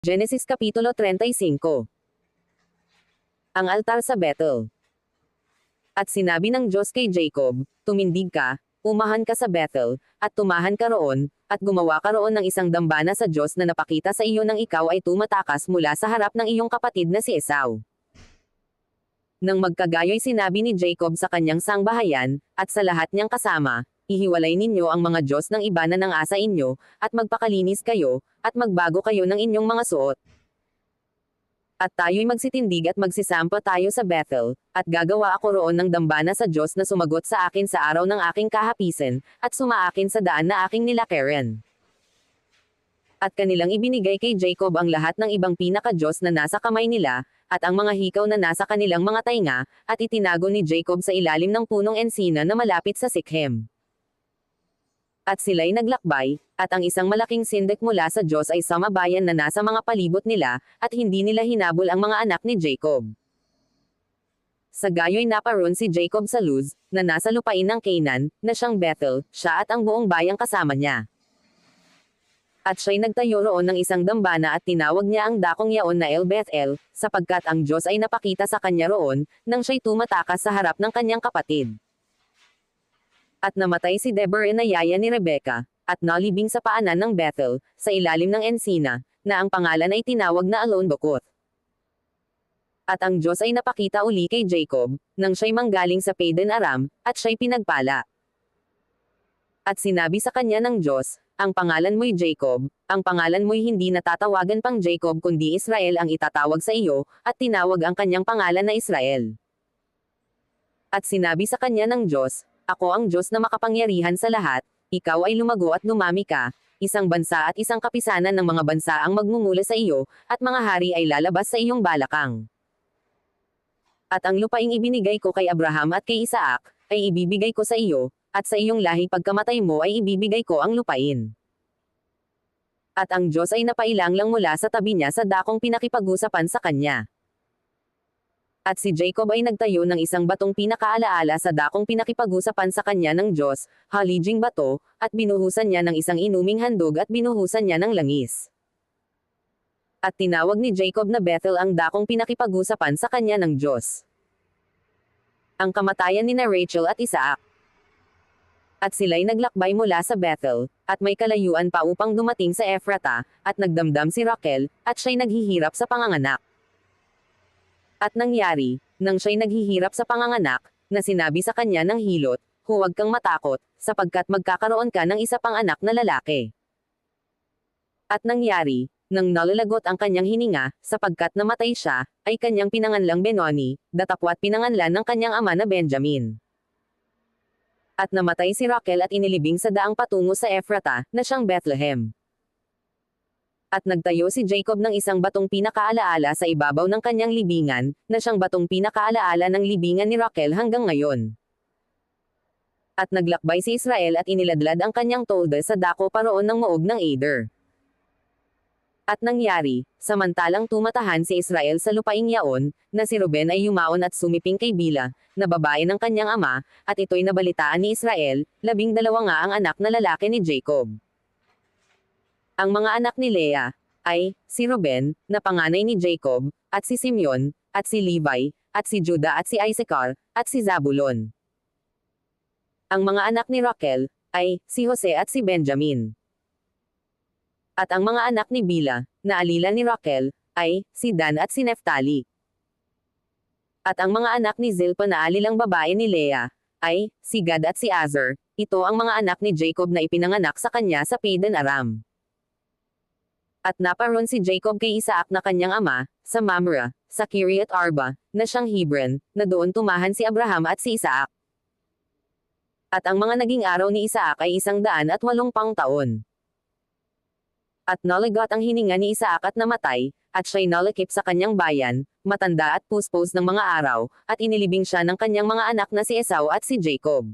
Genesis Kapitulo 35. Ang altar sa Bethel. At sinabi ng Diyos kay Jacob, tumindig ka, umahan ka sa Bethel, at tumahan ka roon, at gumawa ka roon ng isang dambana sa Diyos na napakita sa iyo nang ikaw ay tumatakas mula sa harap ng iyong kapatid na si Esau. Nang magkagayoy sinabi ni Jacob sa kanyang sangbahayan, at sa lahat niyang kasama, ihiwalay ninyo ang mga Diyos ng iba na nangasa inyo, at magpakalinis kayo, at magbago kayo ng inyong mga suot. At tayo'y magsitindig at magsisampa tayo sa Bethel, at gagawa ako roon ng dambana sa Diyos na sumagot sa akin sa araw ng aking kahapisan, at sumaakin sa daan na aking nilakaran. At kanilang ibinigay kay Jacob ang lahat ng ibang pinaka-Diyos na nasa kamay nila, at ang mga hikaw na nasa kanilang mga tainga, at itinago ni Jacob sa ilalim ng punong ensina na malapit sa Sikhem. At sila'y naglakbay, at ang isang malaking sindak mula sa Diyos ay samabayan na nasa mga palibot nila, at hindi nila hinabol ang mga anak ni Jacob. Sa gayo'y naparoon si Jacob sa Luz, na nasa lupain ng Canaan, na siyang Bethel, siya at ang buong bayang kasama niya. At siya'y nagtayo roon ng isang dambana at tinawag niya ang dakong yaon na El Bethel, sapagkat ang Diyos ay napakita sa kanya roon, nang siya'y tumatakas sa harap ng kanyang kapatid. At namatay si Deborah na yaya ni Rebecca, at nalibing sa paanan ng Bethel, sa ilalim ng ensina, na ang pangalan ay tinawag na Alon Bokot. At ang Diyos ay napakita uli kay Jacob, nang siya'y manggaling sa Padan Aram, at siya'y pinagpala. At sinabi sa kanya ng Diyos, ang pangalan mo'y Jacob, ang pangalan mo'y hindi natatawagan pang Jacob kundi Israel ang itatawag sa iyo, at tinawag ang kanyang pangalan na Israel. At sinabi sa kanya ng Diyos, ako ang Diyos na makapangyarihan sa lahat, ikaw ay lumago at lumami ka, isang bansa at isang kapisanan ng mga bansa ang magmumula sa iyo, at mga hari ay lalabas sa iyong balakang. At ang lupaing ibinigay ko kay Abraham at kay Isaac, ay ibibigay ko sa iyo, at sa iyong lahi pagkamatay mo ay ibibigay ko ang lupain. At ang Diyos ay napailang lang mula sa tabi niya sa dakong pinakipag-usapan sa kanya. At si Jacob ay nagtayo ng isang batong pinakaalaala sa dakong pinakipag-usapan sa kanya ng Diyos, halijing bato, at binuhusan niya ng isang inuming handog at binuhusan niya ng langis. At tinawag ni Jacob na Bethel ang dakong pinakipag-usapan sa kanya ng Diyos. Ang kamatayan ni Rachel at Isaac. At sila'y naglakbay mula sa Bethel, at may kalayuan pa upang dumating sa Ephrata, at nagdamdam si Rachel, at siya'y naghihirap sa panganganak. At nangyari, nang siya'y naghihirap sa panganganak, na sinabi sa kanya ng hilot, huwag kang matakot, sapagkat magkakaroon ka ng isa pang anak na lalaki. At nangyari, nang nalalagot ang kanyang hininga, sapagkat namatay siya, ay kanyang pinanganlang Benoni, datapwat pinanganlan ng kanyang ama na Benjamin. At namatay si Rachel at inilibing sa daang patungo sa Ephrata, na siyang Bethlehem. At nagtayo si Jacob ng isang batong pinakaalaala sa ibabaw ng kanyang libingan, na siyang batong pinakaalaala ng libingan ni Rachel hanggang ngayon. At naglakbay si Israel at iniladlad ang kanyang tolda sa dako paroon ng Moog ng Eder. At nangyari, samantalang tumatahan si Israel sa lupaing yaon, na si Ruben ay yumaon at sumiping kay Bila, na babae ng kanyang ama, at ito'y nabalitaan ni Israel, 12 nga ang anak na lalaki ni Jacob. Ang mga anak ni Leah, ay, si Ruben, na panganay ni Jacob, at si Simeon, at si Levi, at si Judah at si Issachar, at si Zabulon. Ang mga anak ni Rachel, ay, si Jose at si Benjamin. At ang mga anak ni Bila, na alila ni Rachel, ay, si Dan at si Neftali. At ang mga anak ni Zilpa na alilang babae ni Leah, ay, si Gad at si Azer, ito ang mga anak ni Jacob na ipinanganak sa kanya sa Padan Aram. At naparoon si Jacob kay Isaac na kanyang ama, sa Mamre, sa Kiriat Arba, na siyang Hebron, na doon tumahan si Abraham at si Isaac. At ang mga naging araw ni Isaac ay 180 taon. At nalagot ang hininga ni Isaac at namatay, at siya'y nalakip sa kanyang bayan, matanda at puspos ng mga araw, at inilibing siya ng kanyang mga anak na si Esau at si Jacob.